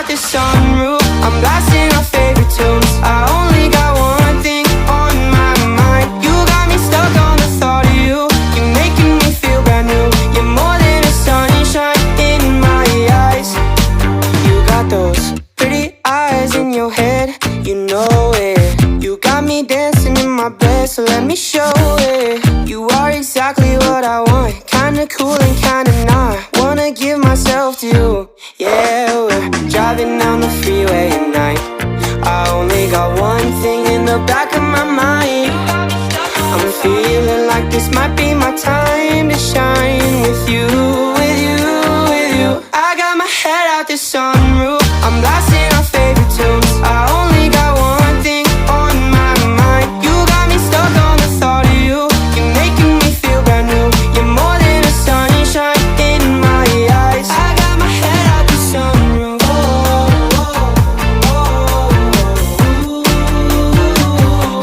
out the sunroof, I'm blasting our favorite tunes. I only got one thing on my mind. You got me stuck on the thought of you. You're making me feel brand new. You're more than a sunshine in my eyes. You got those pretty eyes in your head, you know it. You got me dancing in my bed, so let me show it. You are exactly what I want, kinda cool and kinda not. Wanna give myself to you. Yeah, we're driving down the freeway at night. I only got one thing in the back of my mind. I'm feeling like this might be my time to shine with you, with you, with you. I got my head out the sunroof, I'm blasting our favorite tunes. I only got one thing on my mind. You got me stuck on the thought of you. You're making me feel brand new. You're more than a sunshine in my eyes. I got my head out the sunroof.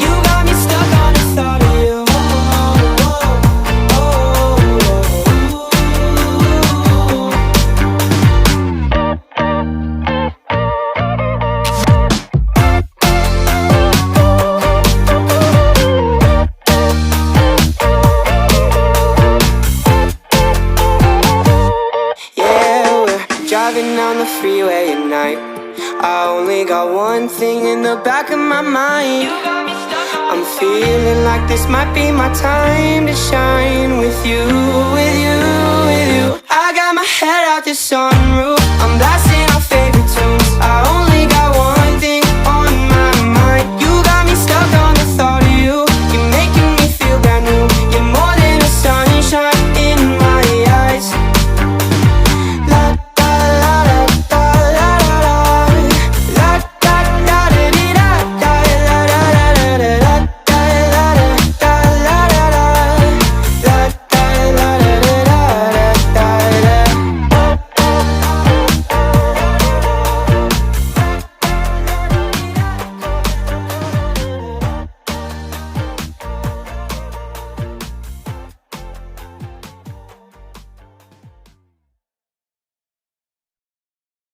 You got me stuck on the thought of you. Yeah, we're driving down the freeway at night. I only got one thing in the back of my mind. I'm feeling like this might be my time to shine with you, with you, with you. I got my head out the sunroof, I'm blasting